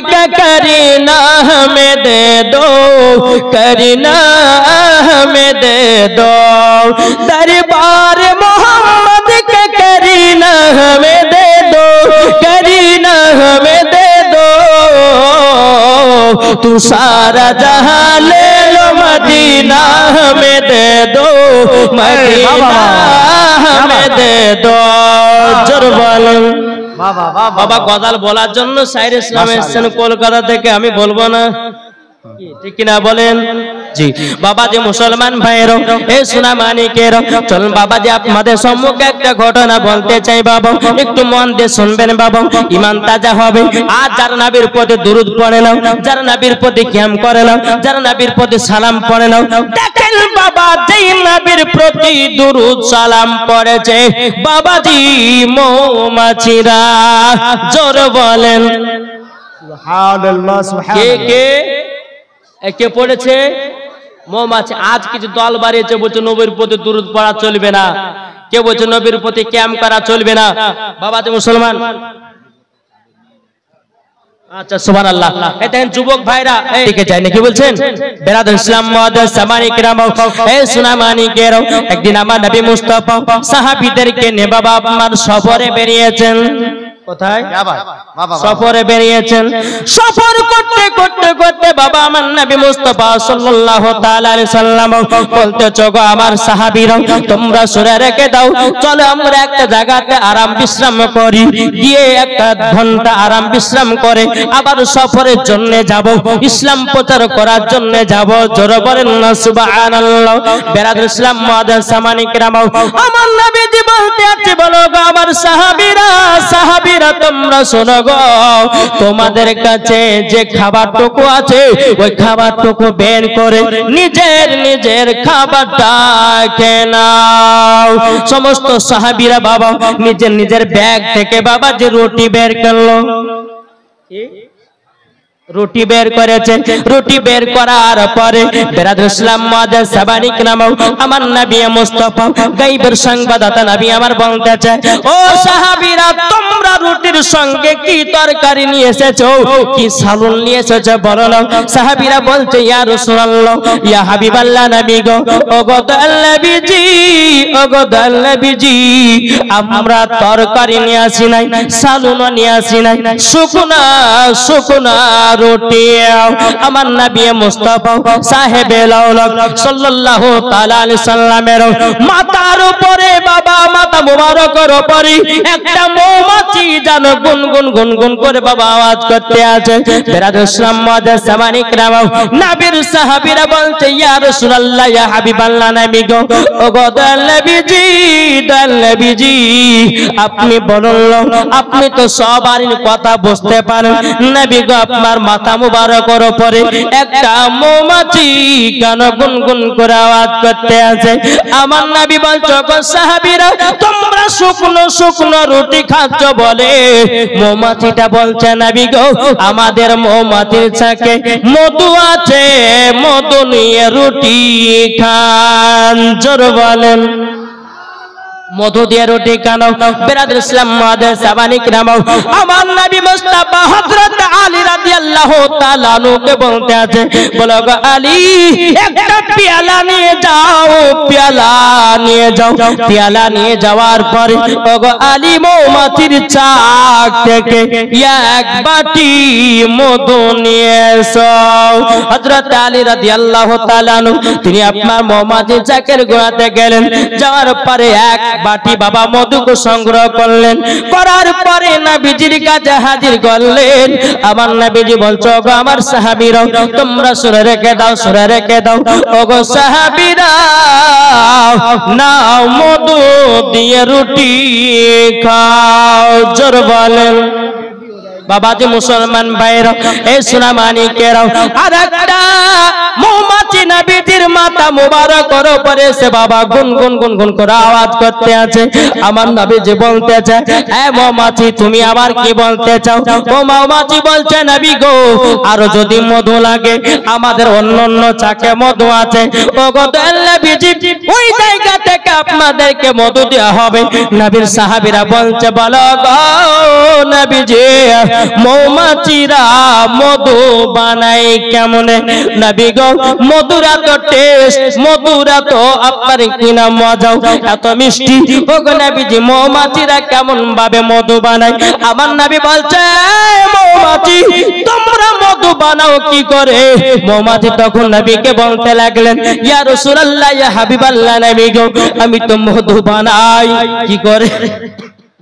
का करीना हमें दे दो, करीना हमें दे दो, दरबार मोहम्मद का करीना हमें दे दो, करीना हमें दे दो, तू सारा जहां ले लो मदीना हमें दे दो, मदीना हमें दे दो। जोर बोलें बाबा गजाल বলার জন্য সাইর ইসলাম এসেছেন কলকাতা থেকে, আমি বলবো না ঠিক কিনা বলেন জি। বাবা যে মুসলমান ভাইয়ের এই সোনা মানিকের চল বাবা যে আপনাদের সম্মুখে একটা ঘটনা বলতে চাই বাবা, একটু মন দিয়ে শুনবেন বাবা, ঈমান তাজা হবে। আর যারা নবীর প্রতি দুরূদ পড়ে নাও, যারা নবীর প্রতি কিয়াম করে নাও, যারা নবীর প্রতি সালাম পড়ে নাও, দেখেন বাবা যেই নবীর প্রতি দুরূদ সালাম পড়েছে বাবাজি মৌমাছিরা। জোর বলেন সুবহানাল্লাহ সুবহানাল্লাহ। কে কে পড়েছে? মৌমাছি। আজ কিছু দল বাড়িয়েছে, বলছে নবীর প্রতি দুরূদ পড়া চলবে না, কে বলছে নবীর প্রতি কিয়াম করা চলবে না। বাবা যে মুসলমান, আচ্ছা সুবহানাল্লাহ। এই দেখেন যুবক ভাইরা ঠিক আছে নাকি বলছেন বেরাদর ইসলাম মুআদ্দাস সামানি কিরাম, এই সোনা মানিকের একদিন আমার নবী মুস্তাফা সাহাবীদেরকে নিয়ে বাবা আপনার সফরে বেরিয়েছেন। কোথায়? সফরে বেরিয়েছেন। সফর করতে করতে করতে বাবা আমার নবী মুস্তাফা সাল্লাল্লাহু তাআলা আলাইহি সাল্লাম বলতে চগো আমার সাহাবীরা তোমরা সরে রেখে দাও, চলো আমরা একটা জায়গাতে আরাম বিশ্রাম করি, গিয়ে একটা ঘন্টা আরাম বিশ্রাম করে আবার সফরের জন্য যাব, ইসলাম প্রচার করার জন্য যাব। জোরে বলেন না সুবহানাল্লাহ। বেরাদর ইসলাম মুআদ্দাস সামানি কিরাম, আমার নবীজি বলতে আছে বলো গো আমার সাহাবীরা, সাহাবীরা তোমরা শোনো গো, তোমাদের কাছে যে খাবারটুকু আছে ওই খাবারটুকু বের করে নিজের নিজের খাবারটা খেয়ে নাও। সমস্ত সাহাবীরা বাবা নিজের নিজের ব্যাগ থেকে বাবা যে রুটি বের করলো, রুটি বের করেছে। রুটি বের করার পরে বেরাদর ইসলাম মুআদ্দাস সামানি কিরাম আমার নবী মুস্তাফা গায়বের সংবাদদাতা নবী আমার বলতেছে ও সাহাবীরা তোমরা রুটির সঙ্গে কি তরকারি নিয়ে এসেছো, কি সালুন নিয়ে এসেছো বলো না। সাহাবীরা বলছে ইয়া রাসূলুল্লাহ, ইয়া হাবিবাল্লাহ নবী গো, ও গো নবীজি, ও গো নবীজি আমরা তরকারি নিয়ে আসি নাই, সালুনও নিয়ে আসি নাই, শুকনা শুকনা রুটি। আমার নবী মুস্তাফা সাহেবে লাউলাক সাল্লাল্লাহু তাআলা আলাইহি সাল্লামের মাথার উপরে বাবা মাথা মুবারকের উপরে একটা মৌমাছি যেন গুনগুন গুনগুন করে বাবা আওয়াজ করতে আছে। বেরাদর ইসলাম মুআদ্দাস সামানি কিরাম নবীর সাহাবীরা বলছে ইয়া রাসূলুল্লাহ, ইয়া হাবিবাল্লাহ নবী গো, ও গো নবীজি, নবীজি আপনি বলুন, আপনি তো সবারই কথা বুঝতে পারেন, নবী গো আপনার মাথা মুবারকের উপরে একটা মৌমাছি কেন গুনগুন করে আওয়াজ করতে আছে। আমার নবী বলছে গো সাহাবীরা তোমরা শুকনো শুকনো রুটি খাচ্ছ বলে মৌমাছিটা বলছে নবী গো আমাদের মৌমাছির চাকে মধু আছে, মধু নিয়ে রুটি খান। জোর বলেন মধু দিয়ে রুটি খানো। বেরাদর ইসলাম মুআদ্দাস সামানি কিরাম আমার নবী মুস্তাফা হযরত আলী রাদিয়াল্লাহু তাআলা আনহুকে বলতে আছে বলো গো আলী একটা পেয়ালা নিয়ে যাও, পেয়ালা নিয়ে যাও। পেয়ালা নিয়ে যাওয়ার পরে ও গো আলী মৌমাছির চাক থেকে এক বাটি মধু নিয়ে এসো। হযরত আলী রাদিয়াল্লাহু তাআলা আনহু তিনি আপনার মৌমাছির চাকের গোড়াতে গেলেন, যাওয়ার পরে এক বাটি বাবা মধুকে সংগ্রহ করলেন, করার পরে নবীজির কাছে হাজির করলেন। আমার নবীজি বলছো গো আমার সাহাবীরা তোমরা সরে রেখে দাও, সরে রেখে দাও, ও গো সাহাবীরা নাও মধু দিয়ে রুটি খাও। জোর বলেন বাবা যে মুসলমান ভাইরা এই সোনা মানিকেরাও আর একটা মৌমাছি নবীজির মাথা মুবারকের উপরে সে বাবা গুনগুন গুনগুন করে আওয়াজ করতে আছে। আমার নবীজি বলতে আছে এ মৌমাছি তুমি আবার কি বলতে চাও? ও মৌমাছি বলছে নবী গো আর যদি মধু লাগে আমাদের অন্যান্য চাকে মধু আছে, ও গো নবীজি ওই জায়গা থেকে আপনাদেরকে মধু দেওয়া হবে। নবীর সাহাবীরা বলছে বলো গো নবীজি মৌমাছিরা মধু বানায় কেমনে নবী গো মধুর এত টেস্ট মধুর এত আপনার কিনা মজা এত মিষ্টি ও গো নবীজি মৌমাছিরা কেমন ভাবে মধু বানায় আমার নবী বলছে মৌমাছি তোমরা মধু বানাও কি করে মৌমাছি তখন নবীকে বলতে লাগলেন ইয়া রাসূলুল্লাহ ইয়া হাবিবাল্লাহ নবী গো আমি তো মধু বানাই কি করে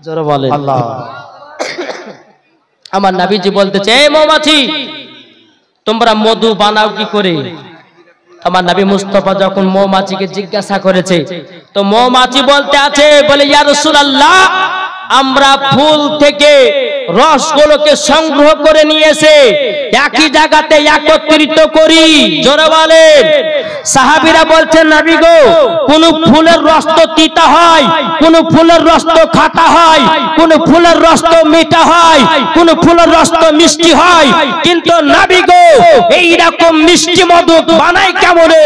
জোরে বলেন আল্লাহ আমার নবীজি বলতেছে এই মৌমাছি তোমরা মধু বানাও কি করে আমার নবী মুস্তাফা যখন মৌমাছিকে জিজ্ঞাসা করেছে তো মৌমাছি বলতে আছে বলে ইয়া রাসূলুল্লাহ আমরা ফুল থেকে রসগুলোকে সংগ্রহ করে নিয়ে এসে একই জায়গাতে একত্রিত করি জোরে বলেন সাহাবীরা বলছেন নবী গো কোন ফুলের রস তো তিতা হয় কোন ফুলের রস তো খাটা হয় কোন ফুলের রস তো মিঠা হয় কোন ফুলের রস তো মিষ্টি হয় কিন্তু নবী গো এই রকম মিষ্টি মধু বানাই কেমনে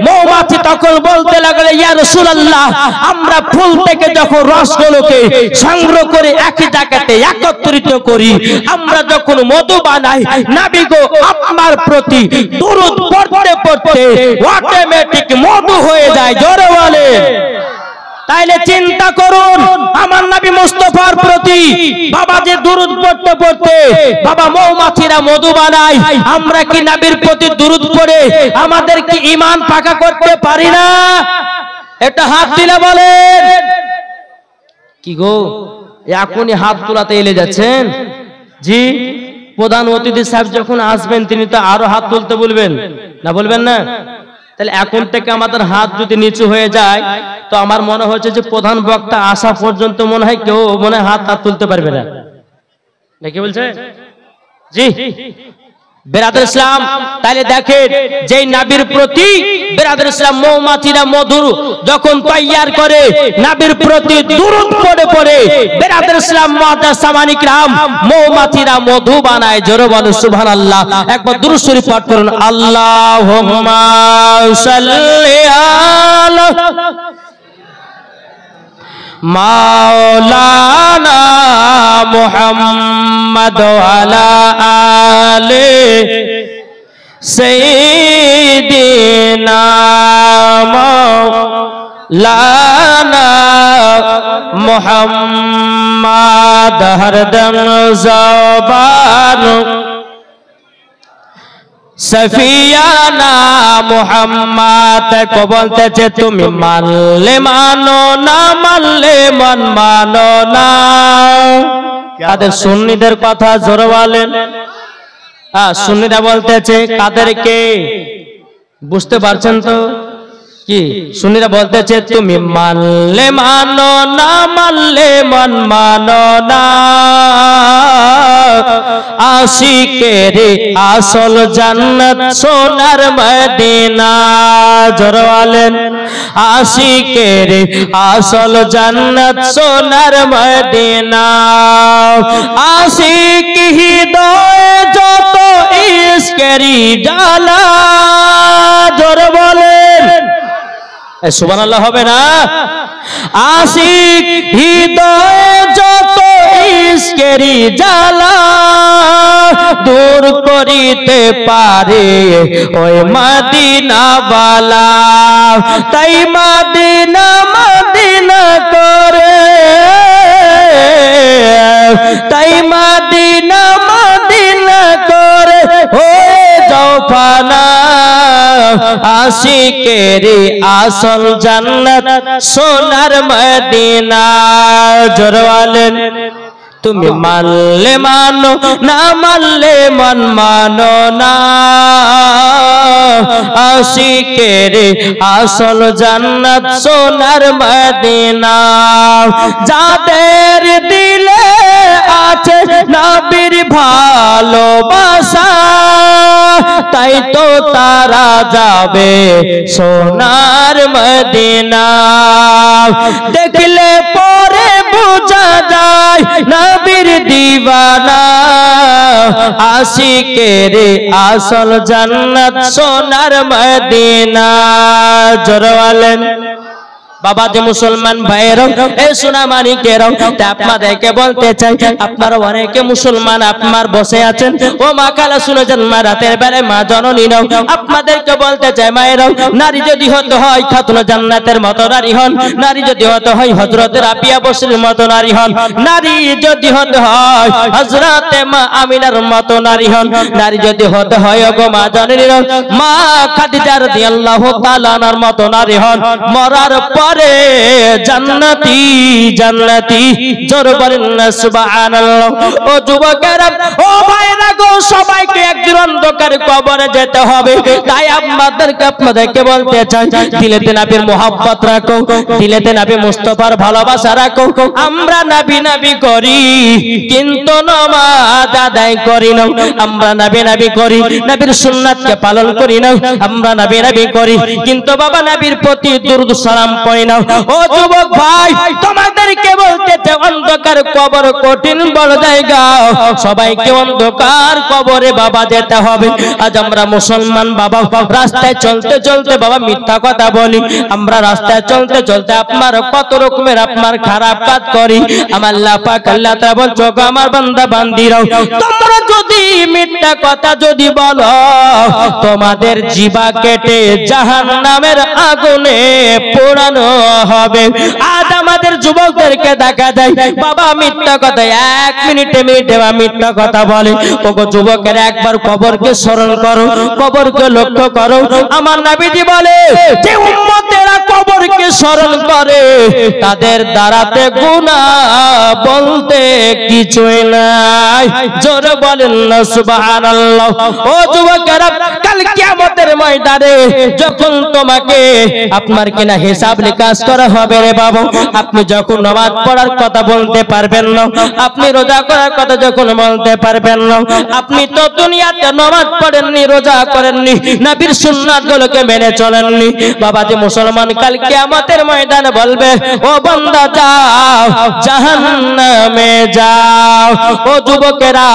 মৌমাছি তখন বলতে লাগলো ইয়া রাসূলুল্লাহ আমরা ফুল থেকে যখন রসগুলোকে সংগ্রহ করে একই জায়গাতে একত্রিত করি আমরা যখন মধু বানাই নবী গো আপনার প্রতি দরুদ পড়তে পড়তে অটোমেটিক মধু হয়ে যায় জোরে বলেন তাইলে চিন্তা করুন আমার নবী মুস্তাফার প্রতি বাবা যে দরুদ পড়তে পড়তে বাবা মৌমাছিরা মধু বানায় আমরা কি নবীর প্রতি দরুদ পড়ে আমাদের কি ঈমান পাকা করতে পারি না এটা হাত দিলে বলেন কি গো এখনই হাত তোলাতে এলে যাচ্ছেন জি প্রধান অতিথি সাহেব যখন আসবেন তিনি তো আরো হাত তুলতে বলবেন না বলবেন না তাহলে এখন থেকে আমাদের হাত যদি নিচু হয়ে যায় তো আমার মনে হচ্ছে যে প্রধান বক্তা আসা পর্যন্ত মনে হয় কেউ মনে হাত তুলতে পারবে না নাকি বলছে জি বেরাদর ইসলাম তাহলে দেখেন যেই নবীর প্রতি বেরাদর ইসলাম মৌমাছিরা মধু যখন তৈয়ার করে নবীর প্রতি দরুদ পড়ে পড়ে বেরাদর ইসলাম মুআজ্জাজ সামানি کرام মৌমাছিরা মধু বানায় জোরে বলো সুবহানাল্লাহ একবার দুরূদ শরীফ পাঠ করুন আল্লাহুম্মা সাল্লি আলা মাওলানা মুহাম্মদ ওয়ালা আলে সাইয়্যিদিনা মাওলানা মুহাম্মদ হরদম জবান সফিয়ানা মুহাম্মদ को বলতেছে তুমি মানলে মানো না মানলে মন মানো না তাদের সুন্নিদের কথা জোরে বলেন সুন্নিরা বলতেছে কাদেরকে বুঝতে পারছেন তো কি সুন্নিরা বলতেছে তুমি মানলে মানো না মানলে মন মানো না আশিকের আসল জান্নাত সোনার মদিনা জোরে বলেন আশিকের আসল জান্নাত সোনার মদিনা আশিক হৃদয় যত ইশকেরি জ্বালা জোরে বলেন সুবহানাল্লাহ হবে না আশিক হৃদয় যত ইশকেরি জ্বালা দূর করিতে পারে ওই মদিনা ওয়ালা তাই মদিনা মদিনা করে তাই মদিনা মদিনা করে হয়ে যাও ফানা আশিকের আসল জান্নাত সোনার মদিনা জোরে বলেন তুমি মানলে মানো না মানলে মন মানো না আশিকের আসল জান্নাত সোনার মদিনা যাদের দিলে আছে নবীর ভালোবাসা তাই তো তারা যাবে সোনার মদিনা দেখলে পরে বোঝা যায় নবীর দিওয়ানা আশিকের আসল জান্নাত সোনার মদিনা জোরে বলেন বাবা যে মুসলমান ভাইয়েরাও এই সোনামানিকেরাও আপনাদেরকে বলতে চাই আপনারা অনেকে মুসলমান আপনার বসে আছেন ও মা খালা শুনে যান মা রাতের বেলায় মা জননী নাও আপনাদেরকে বলতে চাই মায়েরাও নারী যদি হতে হয় খাতুন জান্নাতের মতো নারী হন নারী যদি হতে হয় হযরতে রাবিয়া বসরির মতো নারী হন নারী যদি হতে হয় হযরতে মা আমিনার মতো নারী হন নারী যদি হতে হয় গো মা জননী মা খাদিজা রাদিয়াল্লাহু তাআলা আনহার মতো নারী হন মরার পরে জান্নাতি জান্নাতি জোরে বলেন না সুবহানাল্লাহ ও যুবকেরা ও ভাইরা গো সবাইকে একদিন অন্ধকার কবরে যেতে হবে তাই আপনাদেরকে বলতে চাই দিলেতে নবীর মোহাব্বত রাখো দিলেতে নবী মুস্তাফার ভালোবাসা রাখো আমরা নবী নবী করি কিন্তু নামাজ আদায় করি না আমরা নবী নবী করি নবীর সুন্নাতকে পালন করি না আমরা নবী নবী করি কিন্তু বাবা নবীর প্রতি দুরূদ সালাম পড়ি না ও যুবক ভাই তোমাদেরকে বলতে চাই অন্ধকার কবর কঠিন বড় জায়গা সবাইকে অন্ধকার কবরে বাবা যেতে হবে আজ আমরা মুসলমান বাবা রাস্তায় চলতে চলতে বাবা মিথ্যা কথা বলি আমরা রাস্তায় চলতে চলতে আপনার কত রকমের আপনার খারাপ কাজ করি আমার আল্লাহ পাক আল্লাহ তাআলা বলছো আমার বান্দা বান্দিরাও তোমরা যদি মিথ্যা কথা যদি বলো তোমাদের জিহ্বা কেটে জাহান্নামের আগুনে পোড়ানো হবে আজ আমাদের যুবকদেরকে দেখা যায় বাবা মিথ্যা কথা এক মিনিটে বা মিথ্যা কথা বলে ওগো যুবকেরা একবার কবরকে স্মরণ করো কবরকে লক্ষ্য করো আমার নবীজি বলে যে উম্মতেরা কবরকে স্মরণ করে তাদের দ্বারাতে গুনাহ বলতে কিছুই নাই জোরে বলেন না সুবহানাল্লাহ ও যুবকেরা কাল কিয়ামতের ময়দানে যখন তোমাকে আপনার কিনা হিসাব নিকাশ করা হবে রে বাবা আপনি যখন নামাজ পড়ার কথা বলতে পারবেন না আপনি রোজা করার কথা যখন বলতে পারবেন না আপনি তো দুনিয়াতে নামাজ পড়েননি রোজা করেননি নবীর সুন্নাতগুলোকে মেনে চলেননি বাবা যে মুসলমান কাল কিয়ামতের ময়দানে বলবে ও বান্দা যাও জাহান্নামে যাও ও যুবকেরা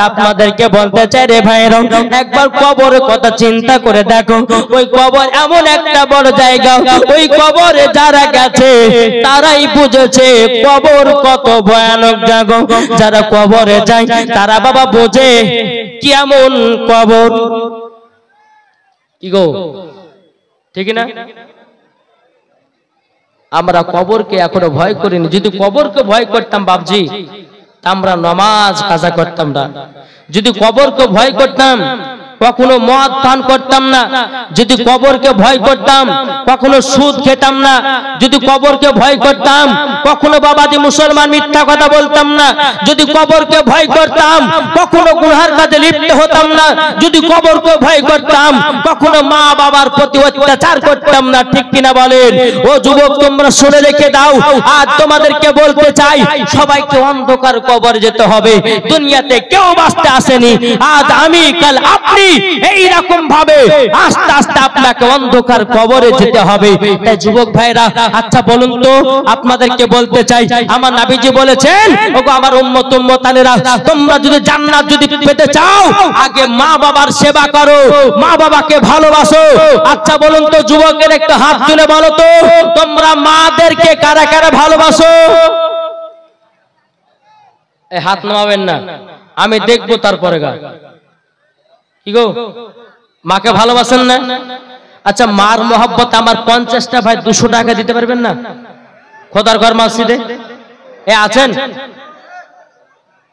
আপনাদেরকে বলতে চাই রে ভাইরা একবার কবরের কথা চিন্তা করে দেখো ওই কবর এমন একটা বড় জায়গা ওই কবরে যারা গেছে তারাই বুঝেছে কবর কত ভয়ানক জায়গা যারা কবরে যায় তারা বাবা বোঝে কেমন কবর কি গো ঠিক না আমরা কবরকে এখনো ভয় করিনি যদি কবরকে ভয় করতাম বাপজি আমরা নামাজ কাজা করতাম না যদি কবরকে ভয় করতাম কখনো মদ পান করতাম না যদি কবরকে ভয় করতাম কখনো সুদ খেতাম না যদি কবরকে ভয় করতাম কখনো বাবাজি মুসলমান মিথ্যা কথা বলতাম না যদি কবরকে ভয় করতাম কখনো গুনাহের কাজে লিপ্ত হতাম না যদি কবরকে ভয় করতাম কখনো মা বাবার প্রতি অত্যাচার করতাম না ঠিক কিনা বলেন ও যুবক তোমরা শুনে রেখে দাও আজ তোমাদেরকে বলতে চাই সবাইকে অন্ধকার কবরে যেতে হবে দুনিয়াতে কেউ বাঁচতে আসেনি আজ আমি কাল আপনি এই রকম ভাবে আস্তে আস্তে আপনাকে অন্ধকার কবরে যেতে হবে তাই যুবক ভাইরা আচ্ছা বলুন তো আপনাদেরকে বলতে চাই আমার নবীজি বলেছেন ওগো আমার উম্মত উম্মতানেরা তোমরা যদি জান্নাত যদি পেতে চাও আগে মা বাবার সেবা করো মা বাবাকে ভালোবাসো আচ্ছা বলুন তো যুবকের একটা হাত তুলে বলো তো তোমরা মাদেরকে কারা কারা ভালোবাসো এই হাত নামাবেন না আমি দেখবো তারপরে গা কি গো মাকে ভালোবাসেন না আচ্ছা মার মোহাব্বত আমার 50টা ভাই 200 টাকা দিতে পারবেন না খোদার ঘর মসজিদে এ আছেন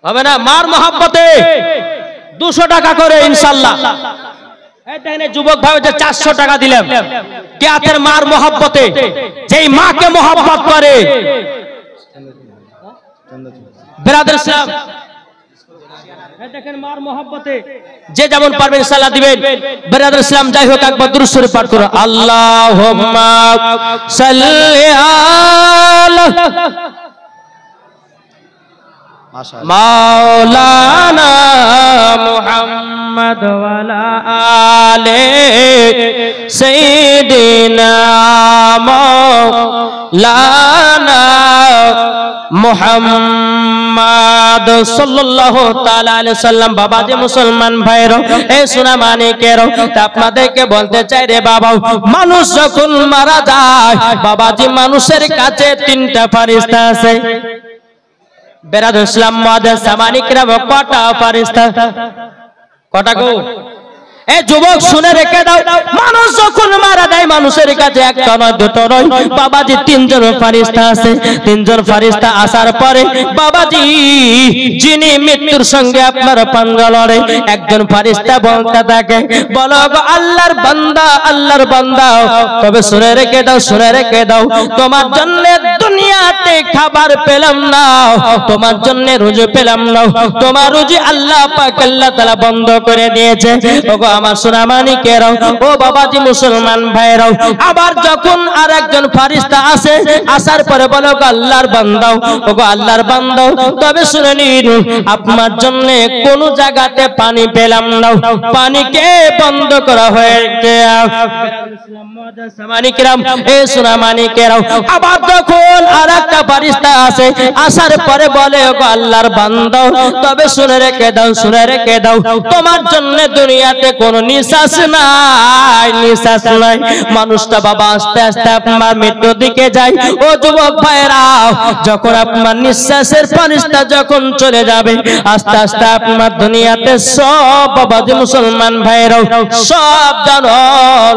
হবে না মার মোহাব্বতে 200 টাকা করে ইনশাআল্লাহ এই দেখেন যুবক ভাই যে 400 টাকা দিলাম কে আছেন মার মোহাব্বতে যেই মাকে মোহাব্বত করে ব্রাদার সাহেব দেখেন মার মোহাব্বতে যে যেমন পারবেন ইনশাআল্লাহ দিবেন ব্রাদার ইসলাম যাই হোক একবার দুরূদ শরীফ পাঠ করো আল্লাহুম্মা সাল্লি আলা মাওলানা মুহাম্মদ মুহাম্মদ ওয়ালা আলে সাইয়্যিদিনা মাওলানা মুহাম্মদ সাল্লাল্লাহু তাআলা আলাইহি সাল্লাম। বাবাজি মুসলমান ভাইরা, এই সোনা মানিকেরা, আপনাদেরকে বলতে চাই রে বাবা, মানুষ যখন মারা যায় বাবাজি মানুষের কাছে তিনটা ফেরেশতা আছে। বেরাদ ইসলাম মুআদ্দাস সামানিকরা, কটা ফেরেশতা? কটা গো? এ যুবক শুনে রেখে দাও, মানুষ যখন মারা যায় মানুষের কাছে একটা নয় দুটো নয় বাবাজি তিনজন ফেরেশতা আছে। তিনজন ফেরেশতা আসার পরে বাবাজি যিনি মৃত্যুর সঙ্গে আপনার পাঙ্গা লড়ে, একজন ফেরেশতা বলতে থাকে, বলো গো আল্লাহর বান্দা, আল্লাহর বান্দা, তবে শুনে রেখে দাও, শুনে রেখে দাও, তোমার জন্য দুনিয়াতে খাবার পেলাম না, তোমার জন্য রুজি পেলাম না, তোমার রুজি আল্লাহ পাক আল্লাহ তাআলা বন্ধ করে দিয়েছে। ওগো আমার সোনা মানিকেরাও, ও বাবাজি মুসলমান ভাইরাও, আবার যখন আর একজন ফেরেশতা আসে, আসার পরে বলো গো আল্লাহর বান্দাও, ওগো আল্লাহর বান্দাও, তবে শুনে নিন আপনার জন্য কোন জায়গাতে পানি পেলাম না, পানিকে বন্ধ করা হয়েছে। আবার যখন আর একটা ফেরেশতা আসে, আসার পরে বলে ওগো আল্লাহর বান্দাও, তবে শুনে রেখে দাও, শুনে রেখে দাও, তোমার জন্য দুনিয়াতে কোন নিঃশ্বাস নাই, নিঃশ্বাস নাই। মানুষটা বাবা আস্তে আস্তে আপনার মৃত্যুর দিকে যায়। ও যুবক ভাইরা, যখন আপনার নিঃশ্বাসের ফেরেশতা যখন চলে যাবে, আস্তে আস্তে আপনার দুনিয়াতে সব বাবাজি মুসলমান ভাইরাও সব যেন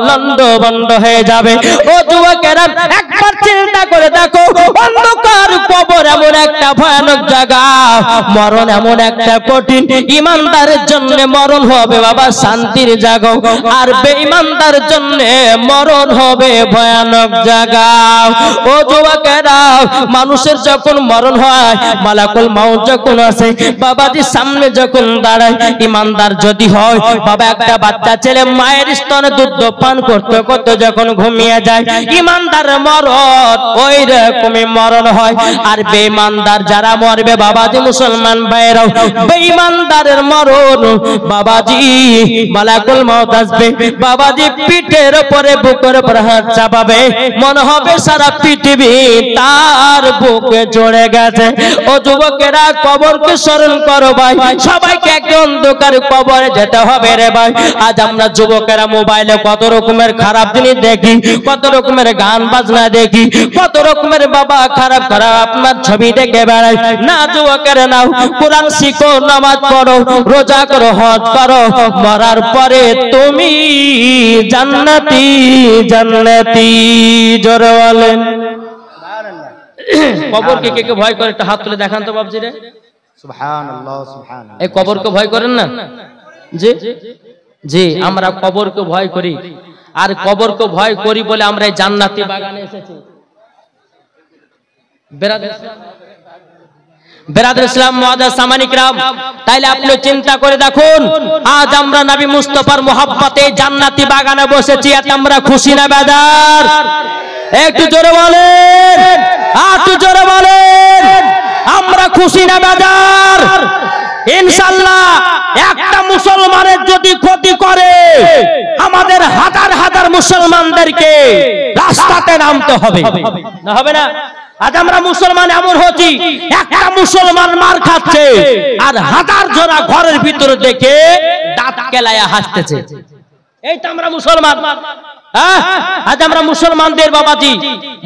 লন্ড বন্ধ হয়ে যাবে। ও যুবকেরা, একবার চিন্তা করে দেখো, অন্ধকার কবর এমন একটা ভয়ানক জায়গা, মরণ এমন একটা কঠিন, ইমানদারের জন্য মরণ হবে বাবা শান্তির জায়গা, আর বেঈমানদার জন্য মরণ হবে ভয়ানক জায়গা। ও যুবকেরা, মানুষের যখন মরণ হয়, মালাকুল মাউত যখন আসে বাবাজি সামনে যখন দাঁড়ায়, ইমানদার যদি হয় বাবা, একটা বাচ্চা ছেলে মায়ের স্তনে দুধ পান করতে করতে যখন ঘুমিয়ে যায়, ইমানদার মরণ ওই রকমই মরণ হয়। আর বেঈমানদার যারা মরবে বাবাজি মুসলমান ভাইরাও, বেঈমানদারের মরণ বাবাজি মালাকুল মাউত আসবে, বাবাজি পিঠের উপরে বুকের উপর হাত চাপাবে, মনে হবে সারা পৃথিবী তার বুকে জড়ে গেছে। ও যুবকেরা, কবরকে স্মরণ করো ভাই, সবাইকে একটা অন্ধকার কবরে যেতে হবে রে ভাই। আজ আমরা যুবকেরা মোবাইলে কত রকমের খারাপ জিনিস দেখি, কত রকমের গান বাজনা দেখি, কত রকমের বাবা খারাপ খারাপ আপনার ছবি দেখে বেড়াই। না যুবকেরা, নাও কোরআন শিখো, নামাজ পড়ো, রোজা করো, হজ করো, মরার পরে তুমি জান্নাতি জান্নাতি। জোরে বলেন কবরকে কে কে ভয় করে? একটা হাত তুলে দেখান তো বাবজি রে। সুবহানাল্লাহ, সুবহানাল্লাহ। এই কবরকে ভয় করেন না? জি জি, আমরা কবরকে ভয় করি, আর কবরকে ভয় করি বলে আমরা এই জান্নাতি বাগানে এসেছি। বেরাদর ইসলাম মুআদ্দাস সামানিকরাম, তাইলে আপনি চিন্তা করে দেখুন, আজ আমরা নবী মুস্তাফার মোহাব্বতে জান্নাতি বাগানে বসেছি, এত আমরা খুশি না বেদার? একটু জোরে বলেন, একটু জোরে বলেন, আমরা খুশি না বেদার? ইনশাআল্লাহ একটা মুসলমানের যদি ক্ষতি করে, আমাদের হাজার হাজার মুসলমানদেরকে রাস্তাতে নামতে হবে, না হবে না? আজ আমরা মুসলমান এমন হচ্ছি, একটা মুসলমান মার খাচ্ছে আর হাজার জনা ঘরের ভিতরে দেখে দাঁত কেলায়া হাসতেছে। এইটা আমরা মুসলমান। আজ আমরা মুসলমানদের বাবাজি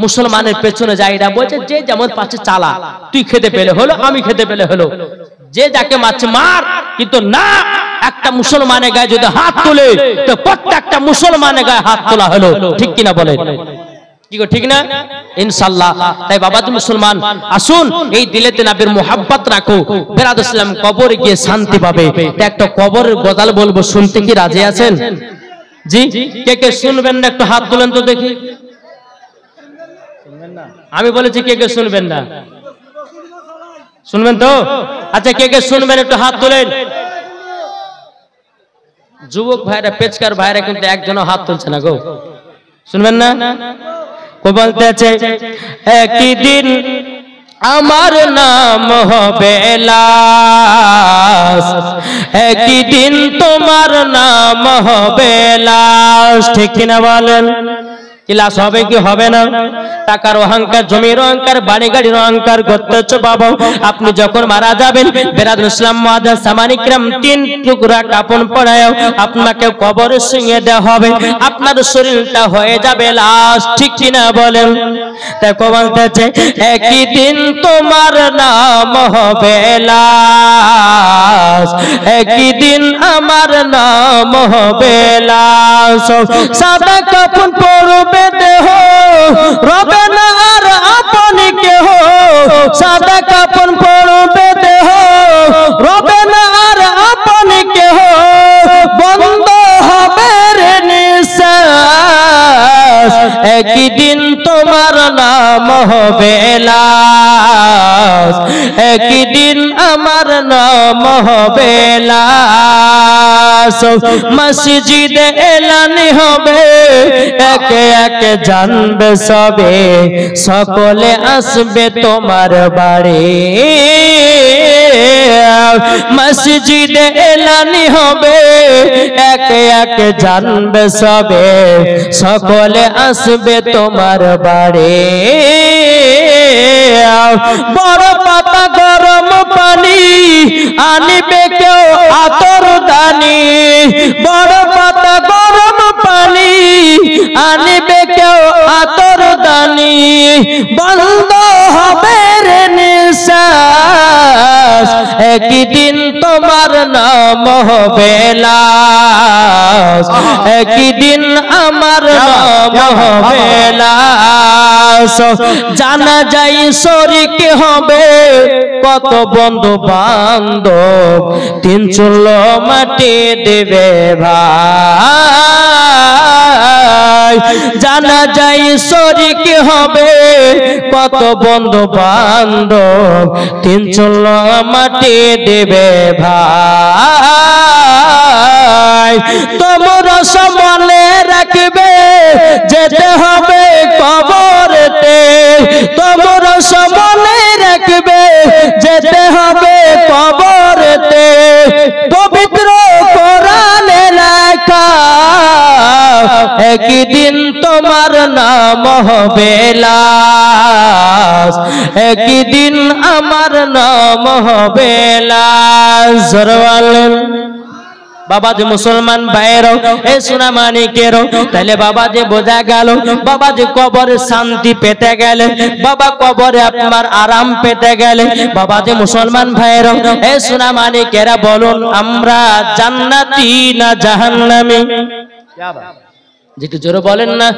মুসলমানের পেছনে যাই না, বলছে যে যেমন পাচ্ছে চালা, তুই খেতে পেলে হলো, আমি খেতে পেলে হলো, যে যাকে মারছে মার, কিন্তু না, একটা মুসলমানের গায়ে যদি হাত তোলে তো প্রত্যেকটা মুসলমানের গায়ে হাত তোলা হলো। ঠিক কিনা বলেন? কি গো, ঠিক না? ইনশাআল্লাহ। তাই বাবাজি মুসলমান, আসুন এই দিলেতে নবীর মোহাব্বত রাখো। বেরাদর ইসলাম কবরে গিয়ে শান্তি পাবে। একটা কবরের গজাল বলবো, শুনতে কি রাজি আছেন? জি, কে কে শুনবেন না? একটু হাত তোলেন তো দেখি। আমি বলেছি কে কে শুনবেন না? শুনবেন তো? আচ্ছা, কে কে শুনবেন একটু হাত তোলেন। যুবক ভাইরা, পেচকার ভাইরা কিন্তু একজনও হাত তুলছে না গো। শুনবেন না? কো বলতে আছে, একদিন আমার নাম হবে লাশ, একদিন তোমার নাম হবে লাশ। ঠিক কিনা বলেন? কি লাশ হবে কি হবে না? টাকার অহংকার, জমির অহংকার, বাড়ি গাড়ির অহংকার করতেছো বাবা। আপনি যখন মারা যাবেন, বেরাদুল ইসলাম মুআজ্জাজ সামানী কিরাম 3 টুকরা কাপড় পরায় আপনাকে কবরে শুইয়ে দেওয়া হবে, আপনার শরীরটা হয়ে যাবে লাশ। ঠিক কিনা বলেন? তাই বলতেছে একদিন তোমার নাম হবে লাশ, একদিন আমার নাম হবে লাশ। সাদা কাপড় পরবে দেহ, রবে না আর আপনি কেহ। সাদা কাপড় পরবে দেহ, রবে না আর আপনি কেহ। বন্ধ হবে রে নিঃশ্বাস, একদিন তোমার নাম হবে লাশ, একদিন আমার নাম হবে লাশ। মসজিদে এলানি হবে, একে একে জানবে সবে, সকলে আসবে তোমার বাড়ি। মসজিদে এলানি হবে, একে একে জানবে সবে, সকলে আসবে তোমার বাড়ি। বড় পাতা গরম পানি আনিবে কেউ আতর দানি, বড় পাতা গরম পানি আনিবে কেউ আতর দানি। বন্ধ হবে রে নিঃশ্বাস, একদিন তোমার নাম হবে লাশ, একদিন আমার নাম হবে লাশ। জানা যাই শরীক হবে কত বন্ধু বান্ধব, 3 চুলো মাটি দেবে ভাই। জানা যাই শরীক হবে কত বন্ধু বান্ধব, 3 চুলো মাটি দেবে ভাই। তোমরা মনে রাখবে যেতে হবে কবরেতে, তোমরা মনে রাখবে যেতে হবে কবরেতে। পবিত্র কোরআনে লেখা একদিন তোমার নাম হবে লাশ, একদিন আমার নাম হবে লাশ। বাবা যে মুসলমান ভাইয়েরও এ সোনামানিকেরও, তাহলে বাবা যে বোঝা গেল বাবা যে কবরে শান্তি পেতে গেলে, বাবা কবরে আপনার আরাম পেতে গেলে, বাবা যে মুসলমান ভাইয়েরও এ সোনামানিকেরা বলুন আমরা জান্নাতি না জাহান্নামী? যেটা জোরে বলেন না,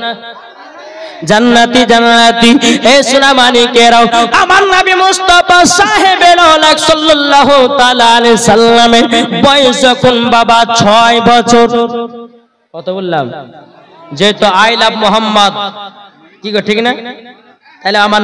জান্নাতি জান্নাতি। এ সোনামানিকেরাও আমার নবী মুস্তাফা সাহেবে আওলাদ সাল্লাল্লাহু তাআলা আলাইহি সাল্লামের বয়স যখন বাবা 6 বছর। কত বললাম? যেহেতু আই লাভ মোহাম্মদ, কি গো ঠিক না? তাহলে আমার